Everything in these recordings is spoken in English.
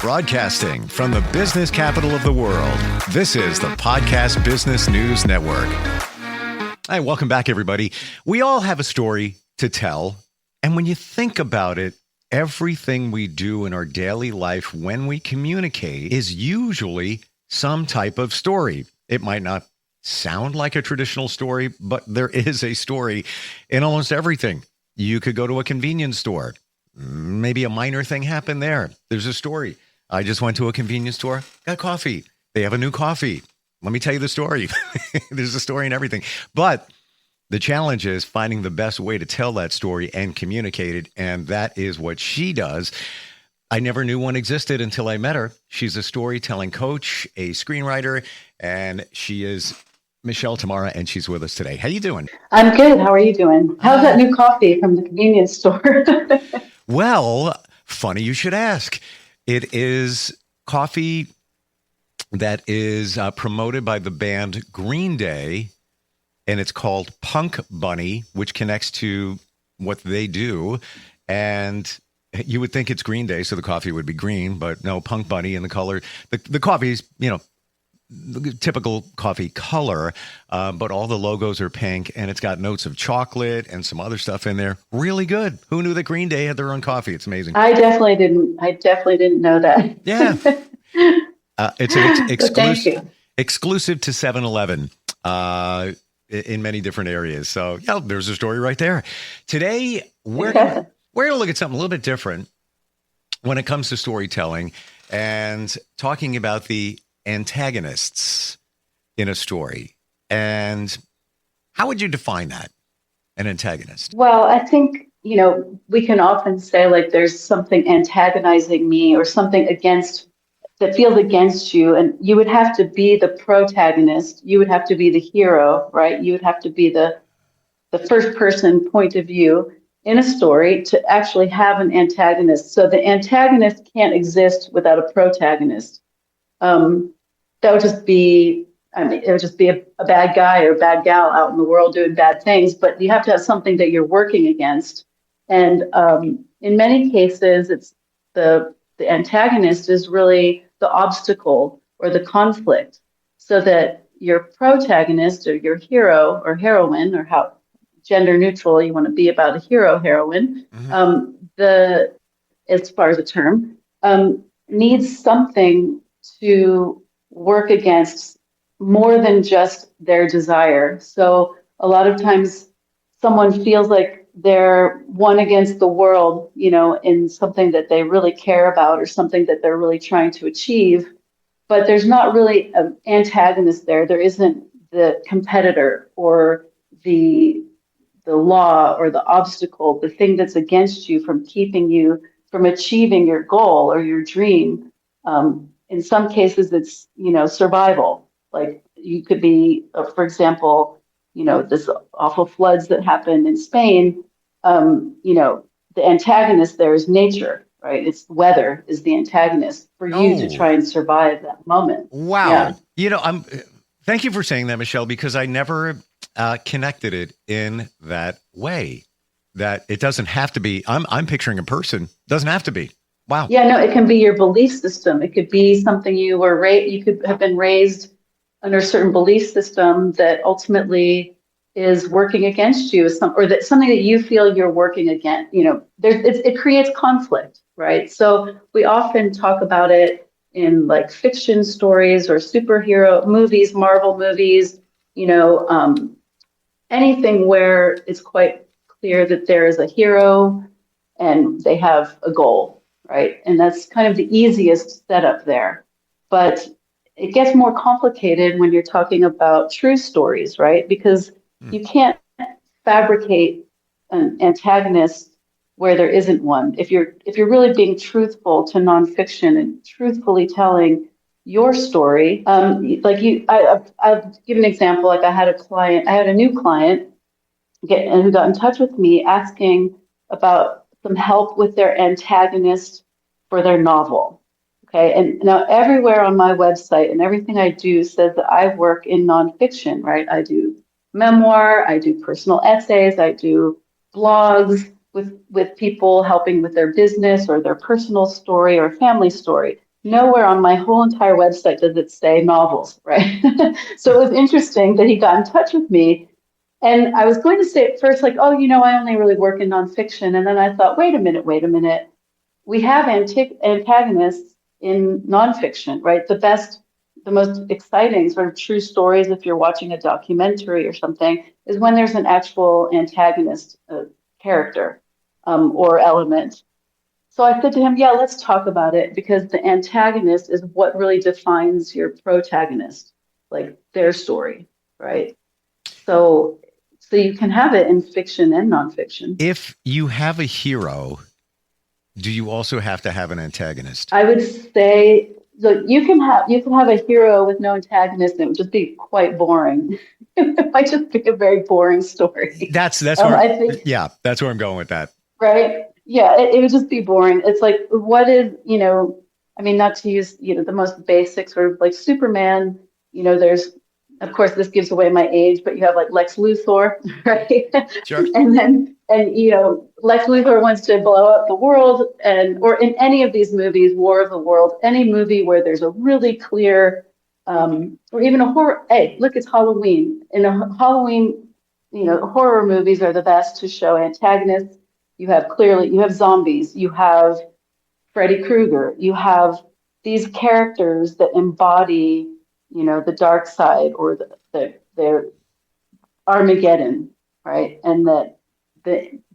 Broadcasting from the business capital of the world, this is the Podcast Business News Network. Hi, welcome back, everybody. We all have a story to tell, and when you think about it, everything we do in our daily life when we communicate is usually some type of story. It might not sound like a traditional story, but there is a story in almost everything. You could go to a convenience store. Maybe a minor thing happened there. There's a story. I just went to a convenience store, got coffee. They have a new coffee. Let me tell you the story. There's a story in everything. But the challenge is finding the best way to tell that story and communicate it. And that is what she does. I never knew one existed until I met her. She's a storytelling coach, a screenwriter, and she is Michelle Tamara, and she's with us today. How you doing? I'm good. How are you doing? How's that new coffee from the convenience store? Well, funny you should ask. It is coffee that is promoted by the band Green Day, and it's called Punk Bunny, which connects to what they do. And you would think it's Green Day, so the coffee would be green, but no, Punk Bunny, and the color, the coffee is, the typical coffee color, but all the logos are pink, and it's got notes of chocolate and some other stuff in there. Really good. Who knew that Green Day had their own coffee? It's amazing. I definitely didn't know that. Yeah. It's an exclusive to 7-Eleven in many different areas. So yeah, there's a story right there. Today, we're going to look at something a little bit different when it comes to storytelling and talking about the antagonists in a story. And how would you define that, an antagonist? Well, I think, we can often say like there's something antagonizing me or something that feels against you. And you would have to be the protagonist. You would have to be the hero, right? You would have to be the first person point of view in a story to actually have an antagonist. So the antagonist can't exist without a protagonist. That would just be, it would just be a bad guy or a bad gal out in the world doing bad things, but you have to have something that you're working against. And in many cases, it's the antagonist is really the obstacle or the conflict, so that your protagonist or your hero or heroine, or how gender neutral you want to be about a hero, heroine, as far as a term, needs something to work against more than just their desire. So a lot of times someone feels like they're one against the world, in something that they really care about or something that they're really trying to achieve, but there's not really an antagonist there. There isn't the competitor or the law or the obstacle, the thing that's against you from keeping you from achieving your goal or your dream. In some cases, it's, survival. Like you could be, for example, this awful floods that happened in Spain, the antagonist there is nature, right? It's weather is the antagonist for you to try and survive that moment. Wow. Yeah. Thank you for saying that, Michelle, because I never connected it in that way, that it doesn't have to be, I'm picturing a person, doesn't have to be. Wow. Yeah, no, it can be your belief system. It could be something you could have been raised under a certain belief system that ultimately is working against you, or that something that you feel you're working against. It creates conflict, right? So we often talk about it in like fiction stories or superhero movies, Marvel movies, anything where it's quite clear that there is a hero and they have a goal. Right. And that's kind of the easiest setup there. But it gets more complicated when you're talking about true stories, right? Because you can't fabricate an antagonist where there isn't one. If you're really being truthful to nonfiction and truthfully telling your story, I'll give an example. Like I had a new client who got in touch with me asking about some help with their antagonist for their novel. Okay. And now everywhere on my website and everything I do says that I work in nonfiction, right? I do memoir, I do personal essays, I do blogs with people helping with their business or their personal story or family story. nowhere on my whole entire website does it say novels, right? So it was interesting that he got in touch with me. And I was going to say at first, like, oh, I only really work in nonfiction. And then I thought, wait a minute. We have antagonists in nonfiction, right? The most exciting sort of true stories, if you're watching a documentary or something, is when there's an actual antagonist character or element. So I said to him, yeah, let's talk about it, because the antagonist is what really defines your protagonist, like their story, right? So you can have it in fiction and nonfiction. If you have a hero, do you also have to have an antagonist? I would say, look, you can have a hero with no antagonist, and it would just be quite boring. It might just be a very boring story. That's where I think, yeah, that's where I'm going with that. Right? Yeah, it would just be boring. It's like, what is, I mean, not to use, the most basic sort of like Superman, there's, of course, this gives away my age, but you have like Lex Luthor, right? Sure. And Lex Luthor wants to blow up the world, or in any of these movies, War of the World, any movie where there's a really clear, or even a horror. Hey, look, it's Halloween. In a Halloween, horror movies are the best to show antagonists. You have zombies, you have Freddy Krueger, you have these characters that embody, the dark side, or their Armageddon, right? And that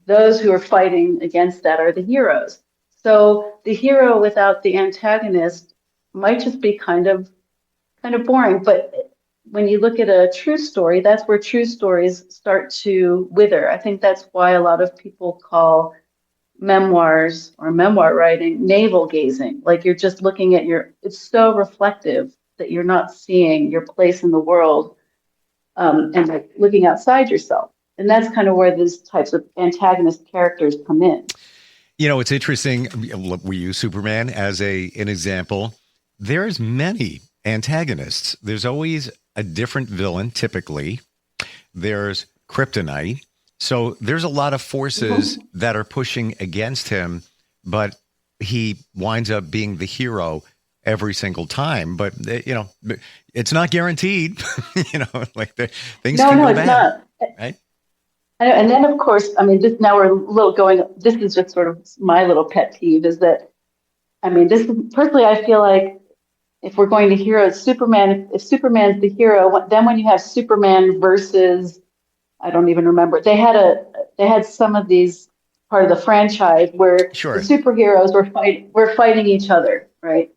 those who are fighting against that are the heroes. So the hero without the antagonist might just be kind of boring. But when you look at a true story, that's where true stories start to wither. I think that's why a lot of people call memoirs or memoir writing navel gazing. Like you're just looking at it's so reflective that you're not seeing your place in the world, and like looking outside yourself. And that's kind of where these types of antagonist characters come in. It's interesting. We use Superman as an example. There's many antagonists. There's always a different villain, typically. There's kryptonite. So there's a lot of forces that are pushing against him, but he winds up being the hero every single time. But, it's not guaranteed. Like things can go bad. Not. Right? I know, and then, of course, I mean, this is just sort of my little pet peeve, is that, I mean, personally, I feel like if we're going to hero Superman, if Superman's the hero, then when you have Superman versus, I don't even remember, they had some of these part of the franchise where the superheroes were fighting each other, right?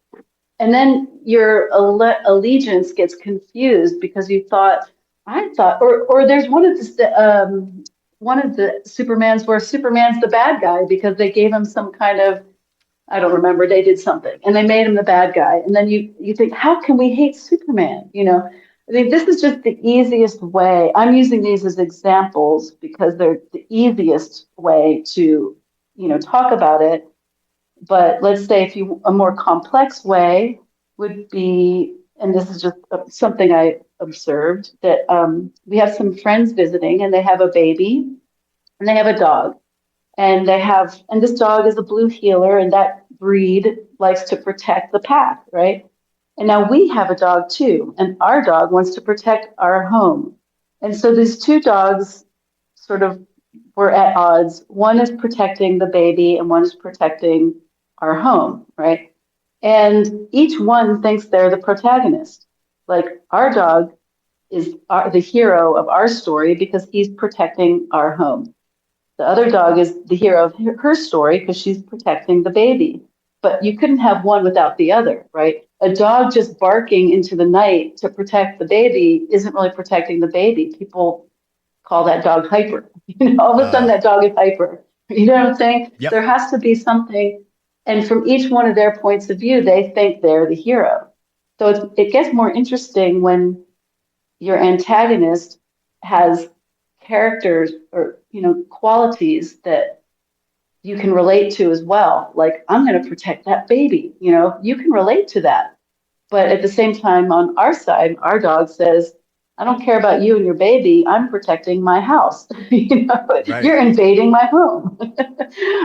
And then your allegiance gets confused because or there's one of the Supermans where Superman's the bad guy because they gave him some kind of, I don't remember, they did something and they made him the bad guy. And then you think, how can we hate Superman? I think this is just the easiest way. I'm using these as examples because they're the easiest way to, talk about it. But let's say a more complex way would be, and this is just something I observed, that we have some friends visiting and they have a baby and they have a dog. And this dog is a blue heeler, and that breed likes to protect the pack, right? And now we have a dog too, and our dog wants to protect our home. And so these two dogs sort of were at odds. One is protecting the baby and one is protecting our home, right? And each one thinks they're the protagonist. Like our dog is the hero of our story because he's protecting our home. The other dog is the hero of her story because she's protecting the baby. But you couldn't have one without the other, right? A dog just barking into the night to protect the baby isn't really protecting the baby. People call that dog hyper. All of a sudden that dog is hyper. You know what I'm saying? Yep. There has to be something. And from each one of their points of view, they think they're the hero. So it gets more interesting when your antagonist has characters or qualities that you can relate to as well. Like, I'm going to protect that baby. You can relate to that. But at the same time, on our side, our dog says, I don't care about you and your baby. I'm protecting my house. Right. You're invading my home.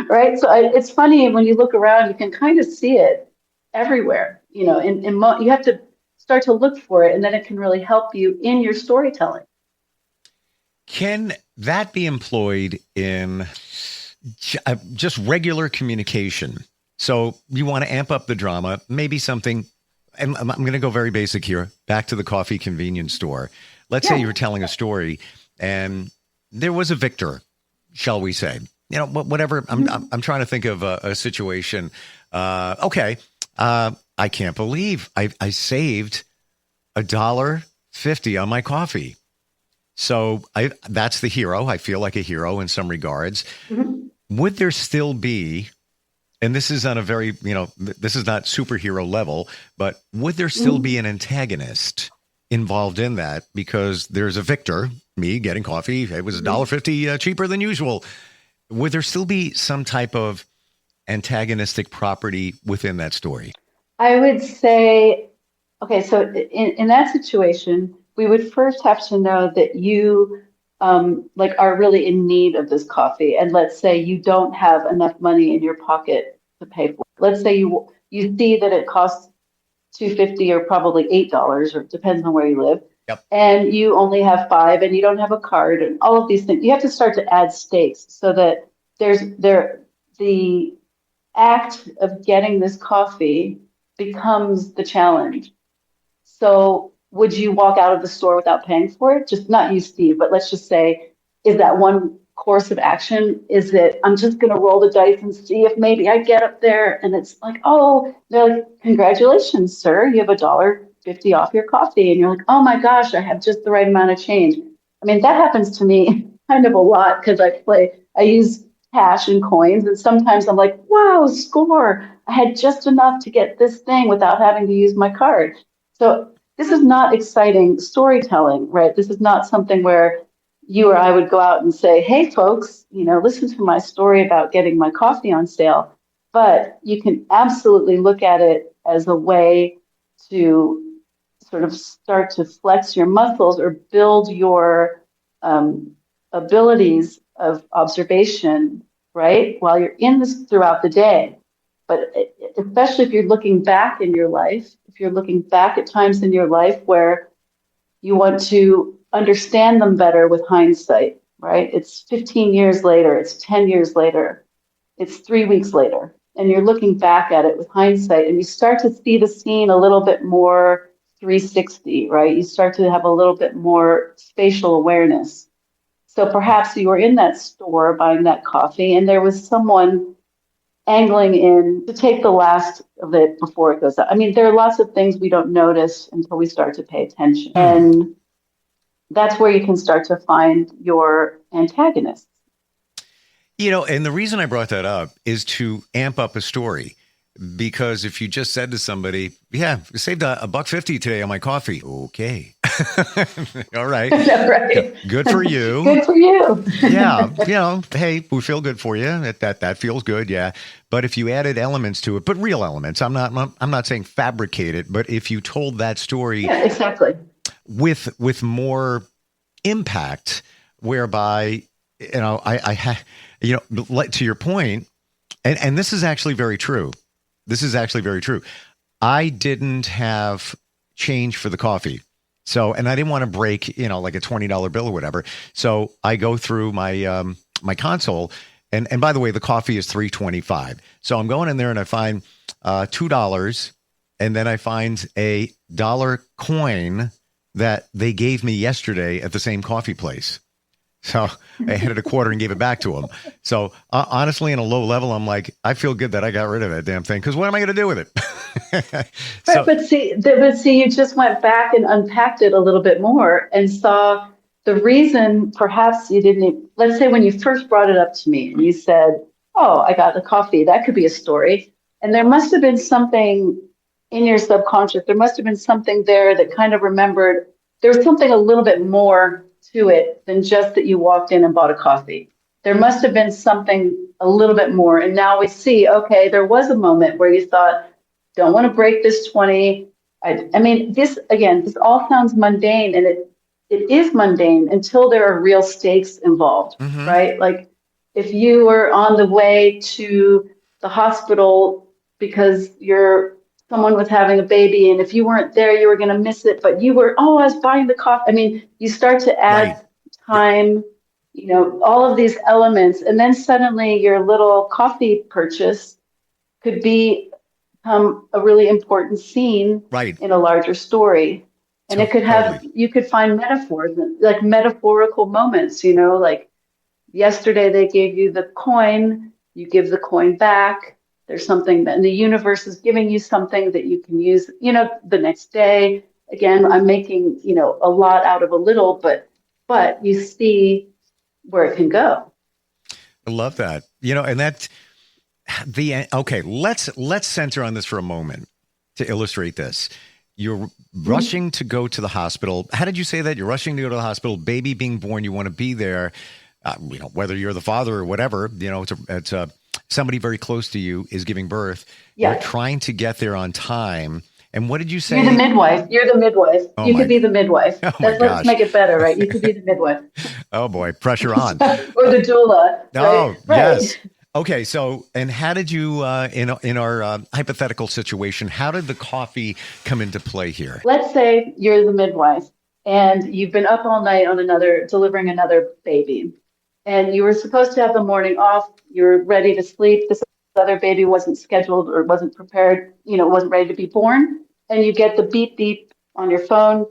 Right. So it's funny when you look around, you can kind of see it. everywhere. You have to start to look for it, and then it can really help you in your storytelling. Can that be employed in just regular communication? So you want to amp up the drama, maybe something, and I'm going to go very basic here, back to the coffee convenience store. Let's say you were telling a story and there was a victor, shall we say, whatever. I'm trying to think of a situation. I can't believe I saved $1.50 on my coffee. So that's the hero. I feel like a hero in some regards. Mm-hmm. Would there still be, and this is on a very, this is not superhero level, but would there still be an antagonist involved in that? Because there's a victor, me getting coffee. It was $1.50 cheaper than usual. Would there still be some type of antagonistic property within that story? I would say, okay, so in that situation, we would first have to know that you are really in need of this coffee. And let's say you don't have enough money in your pocket to pay for it. Let's say you see that it costs $2.50 or probably $8, or it depends on where you live. Yep. And you only have $5 and you don't have a card and all of these things. You have to start to add stakes so that the act of getting this coffee becomes the challenge. So would you walk out of the store without paying for it? Just not you, Steve, but let's just say, is that one course of action? Is it, I'm just going to roll the dice and see if maybe I get up there and it's like, oh, they're like, congratulations, sir. You have $1.50 off your coffee. And you're like, oh my gosh, I have just the right amount of change. I mean, that happens to me kind of a lot because I use cash and coins. And sometimes I'm like, wow, score. I had just enough to get this thing without having to use my card. So this is not exciting storytelling, right? This is not something where you or I would go out and say, hey, folks, listen to my story about getting my coffee on sale. But you can absolutely look at it as a way to sort of start to flex your muscles or build your abilities of observation, right? While you're in this throughout the day. But especially if you're looking back in your life, if you're looking back at times in your life where you want to understand them better with hindsight, right? It's 15 years later, it's 10 years later, it's 3 weeks later, and you're looking back at it with hindsight and you start to see the scene a little bit more 360, right? You start to have a little bit more spatial awareness. So perhaps you were in that store buying that coffee and there was someone angling in to take the last of it before it goes out. I mean, there are lots of things we don't notice until we start to pay attention. And that's where you can start to find your antagonists. And the reason I brought that up is to amp up a story. Because if you just said to somebody, yeah, I saved $1.50 today on my coffee. Okay. All right. Right. Good for you. Good for you. Yeah. Hey, we feel good for you. That feels good. Yeah. But if you added elements to it, but real elements, I'm not saying fabricate it, but if you told that story. Yeah, exactly. With more impact, whereby, to your point, and this is actually very true. This is actually very true. I didn't have change for the coffee. So, and I didn't want to break, like a $20 bill or whatever. So I go through my, my console and by the way, the coffee is $3.25. So I'm going in there and I find, $2 and then I find a dollar coin that they gave me yesterday at the same coffee place. So I handed a quarter and gave it back to him. So honestly, in a low level, I'm like, I feel good that I got rid of that damn thing because what am I going to do with it? So, but see, you just went back and unpacked it a little bit more and saw the reason perhaps you didn't. Let's say when you first brought it up to me and you said, "Oh, I got the coffee." That could be a story, and there must have been something in your subconscious. There must have been something there that kind of remembered. There was something a little bit more to it than just that you walked in and bought a coffee. There must have been something a little bit more. And now we see, okay, there was a moment where you thought, don't want to break this 20. I mean, this all sounds mundane, and it is mundane until there are real stakes involved, right? Like if you were on the way to the hospital because your someone was having a baby, and if you weren't there, you were going to miss it, but you were, oh, I was buying the coffee. I mean, you start to Right. add time, all of these elements, and then suddenly your little coffee purchase could become a really important scene Right. in a larger story. And it could have, Totally. you could find metaphors, like metaphorical moments, like yesterday they gave you the coin, you give the coin back. There's something that, and the universe is giving you something that you can use, the next day. Again, I'm making, a lot out of a little, but you see where it can go. I love that. And that's okay, let's center on this for a moment to illustrate this. You're rushing to go to the hospital. How did you say that? You're rushing to go to the hospital, baby being born, you want to be there. Whether you're the father or whatever, it's somebody very close to you is giving birth. Yeah. You're trying to get there on time. And what did you say? You're the midwife. Oh, you could be the midwife. Oh my Let's make it better, right? You could be the midwife. Oh boy, pressure on. Or the doula. Oh, right? Yes. Okay, so, and how did you, in our hypothetical situation, how did the coffee come into play here? Let's say you're the midwife and you've been up all night on delivering another baby. And you were supposed to have the morning off. You're ready to sleep. This other baby wasn't scheduled or wasn't prepared, wasn't ready to be born. And you get the beep, beep on your phone.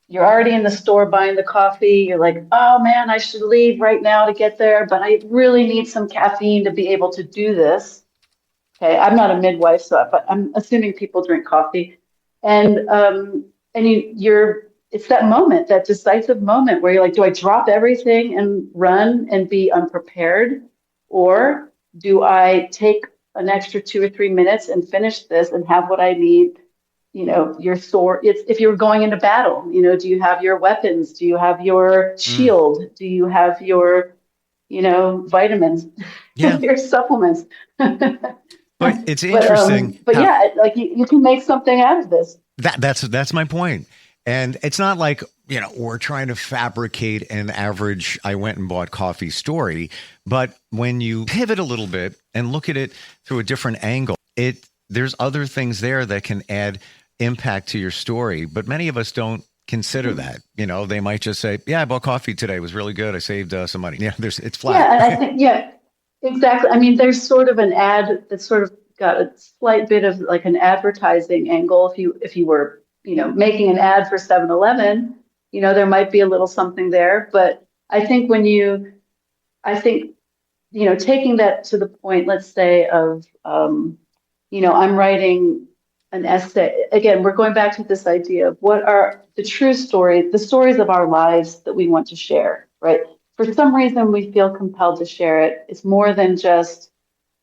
You're already in the store buying the coffee. You're like, oh man, I should leave right now to get there, but I really need some caffeine to be able to do this. Okay, I'm not a midwife, but I'm assuming people drink coffee. And it's that moment, that decisive moment where you're like, do I drop everything and run and be unprepared? Or do I take an extra 2 or 3 minutes and finish this and have what I need? Your sword. If you're going into battle, do you have your weapons? Do you have your shield? Do you have your, vitamins? Yeah. Your supplements? But it's interesting. But like you can make something out of this. That's my point. And it's not like, we're trying to fabricate an average I went and bought coffee story. But when you pivot a little bit and look at it through a different angle, there's other things there that can add impact to your story. But many of us don't consider that. They might just say, yeah, I bought coffee today. It was really good. I saved some money. Yeah, it's flat. Yeah, and I think, exactly. I mean, there's sort of an ad that's sort of got a slight bit of like an advertising angle. If you were, making an ad for 7-Eleven, there might be a little something there. But I think taking that to the point, let's say of, I'm writing an essay. Again, we're going back to this idea of what are the true stories, the stories of our lives that we want to share, right? For some reason, we feel compelled to share it. It's more than just,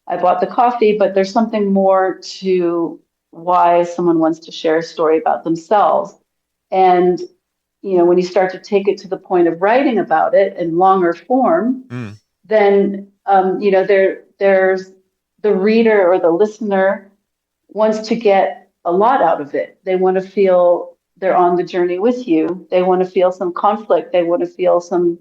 I bought the coffee, but there's something more to why someone wants to share a story about themselves. And, when you start to take it to the point of writing about it in longer form, then, there's the reader or the listener wants to get a lot out of it. They want to feel they're on the journey with you. They want to feel some conflict. They want to feel some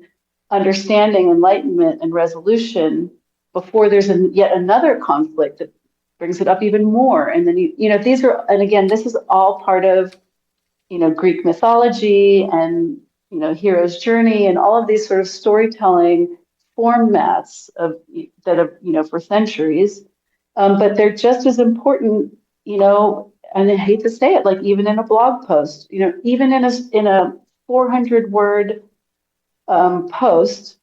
understanding, enlightenment, and resolution before there's yet another conflict that brings it up even more. And then, these are, and again, this is all part of, Greek mythology and, hero's journey and all of these sort of storytelling formats that have, for centuries. But they're just as important, and I hate to say it, like even in a blog post, even in a 400-word post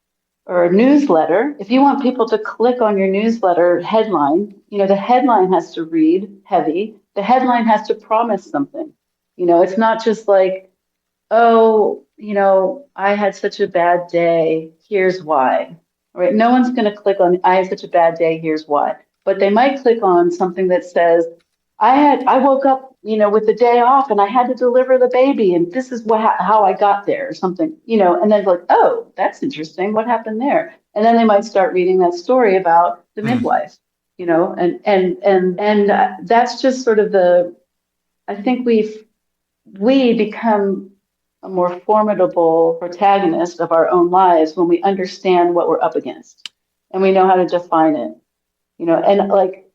or a newsletter, if you want people to click on your newsletter headline, the headline has to read heavy. The headline has to promise something. It's not just like, oh, I had such a bad day. Here's why. All right. No one's going to click on, I had such a bad day. Here's why. But they might click on something that says, I woke up, with the day off and I had to deliver the baby and this is how I got there or something, and then like, oh, that's interesting. What happened there? And then they might start reading that story about the midwife, and that's just sort of I think we become a more formidable protagonist of our own lives when we understand what we're up against and we know how to define it, and like,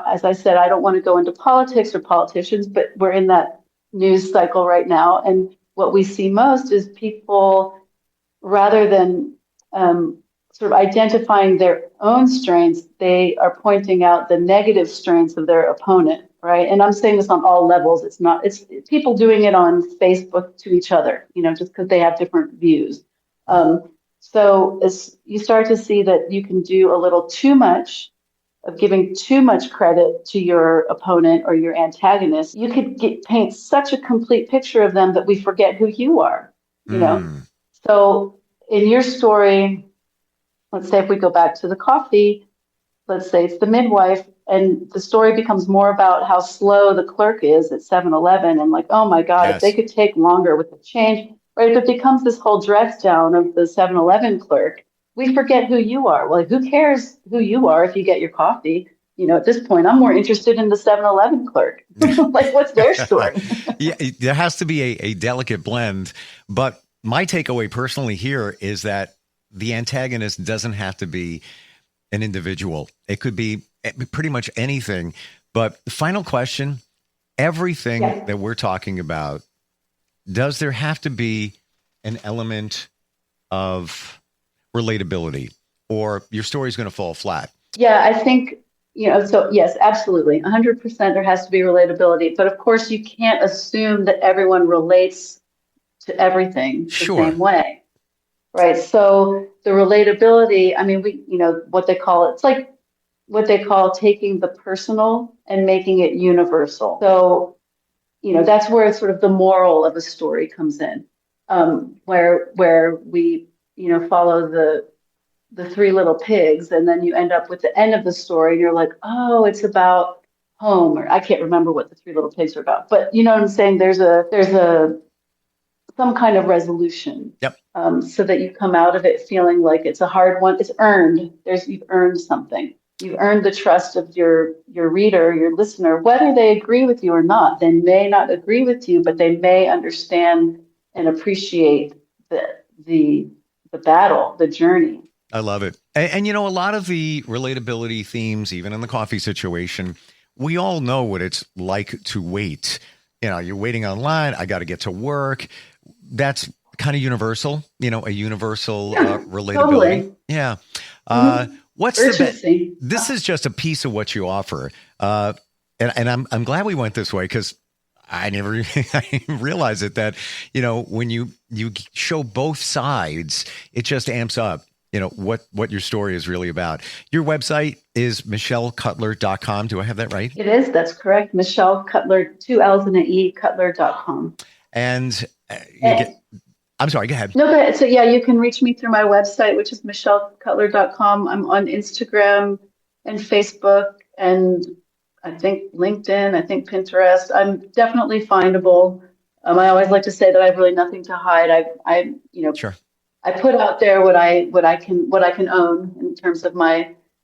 as I said, I don't want to go into politics or politicians, but we're in that news cycle right now. And what we see most is people, rather than sort of identifying their own strengths, they are pointing out the negative strengths of their opponent, right? And I'm saying this on all levels. It's people doing it on Facebook to each other, just because they have different views. So as you start to see that you can do a little too much of giving too much credit to your opponent or your antagonist, you could paint such a complete picture of them that we forget who you are, So in your story, let's say if we go back to the coffee, let's say it's the midwife, and the story becomes more about how slow the clerk is at 7-Eleven, and like, oh my God, Yes. If they could take longer with the change, right? If it becomes this whole dress down of the 7-Eleven clerk, we forget who you are. Well, who cares who you are if you get your coffee? At this point, I'm more interested in the 7-Eleven clerk. Like, what's their story? Yeah, there has to be a delicate blend. But my takeaway personally here is that the antagonist doesn't have to be an individual. It could be pretty much anything. But the final question, everything that we're talking about, does there have to be an element of relatability, or your story is going to fall flat? Yeah, I think, so yes, absolutely. 100% there has to be relatability. But of course, you can't assume that everyone relates to everything the same way. Right. So the relatability, I mean, what they call taking the personal and making it universal. So, that's where sort of the moral of a story comes in, where we, follow the three little pigs, and then you end up with the end of the story and you're like, oh, it's about home, or I can't remember what the three little pigs are about, but you know what I'm saying? There's some kind of resolution. Yep. So that you come out of it feeling like it's a hard one. It's earned. You've earned something. You've earned the trust of your reader, your listener, whether they agree with you or not. They may not agree with you, but they may understand and appreciate the battle, the journey. I love it. And a lot of the relatability themes, even in the coffee situation, we all know what it's like to wait. You're waiting online. I got to get to work. That's kind of universal, a universal relatability. Totally. Yeah. What's this is just a piece of what you offer. And I'm glad we went this way, because I didn't realize it, that, when you show both sides, it just amps up, what your story is really about. Your website is michellecutler.com. Do I have that right? It is. That's correct. Michelle Cutler, 2 L's and an E, Cutler.com. And I'm sorry, go ahead. No, go ahead. So yeah, you can reach me through my website, which is michellecutler.com. I'm on Instagram and Facebook, and I think LinkedIn, I think Pinterest. I'm definitely findable. I always like to say that I have really nothing to hide. Sure. I put out there what I can own in terms of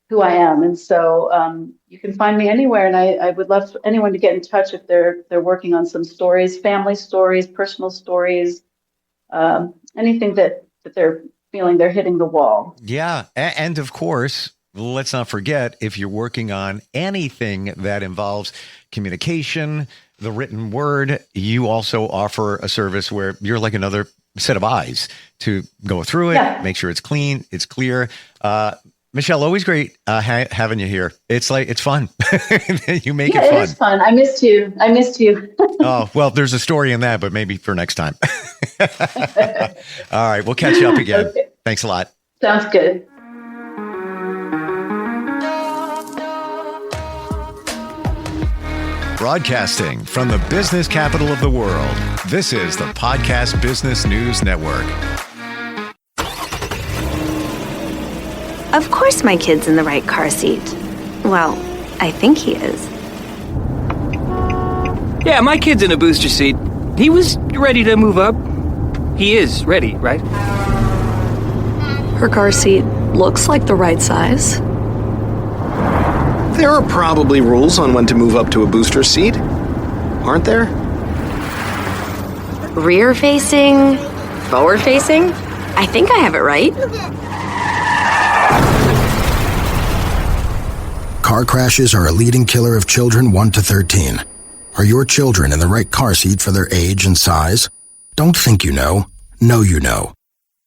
who I am, and so you can find me anywhere. And I would love for anyone to get in touch if they're working on some stories, family stories, personal stories, anything that they're feeling they're hitting the wall. Yeah, and of course, let's not forget, if you're working on anything that involves communication, the written word, you also offer a service where you're like another set of eyes to go through it, make sure it's clean, it's clear. Michelle, always great having you here. It's fun. You make it fun. It is fun. I missed you. Oh, well, there's a story in that, but maybe for next time. All right, we'll catch you up again. Okay. Thanks a lot. Sounds good. Broadcasting from the business capital of the world, this is the Podcast Business News Network. Of course my kid's in the right car seat. Well, I think he is. Yeah, my kid's in a booster seat. He was ready to move up. He is ready, right? Her car seat looks like the right size. There are probably rules on when to move up to a booster seat, aren't there? Rear facing, forward facing? I think I have it right. Car crashes are a leading killer of children 1 to 13. Are your children in the right car seat for their age and size? Don't think you know. Know you know.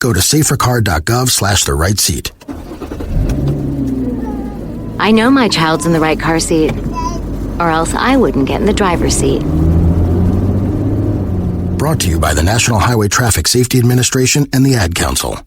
Go to safercar.gov/the right seat. I know my child's in the right car seat, or else I wouldn't get in the driver's seat. Brought to you by the National Highway Traffic Safety Administration and the Ad Council.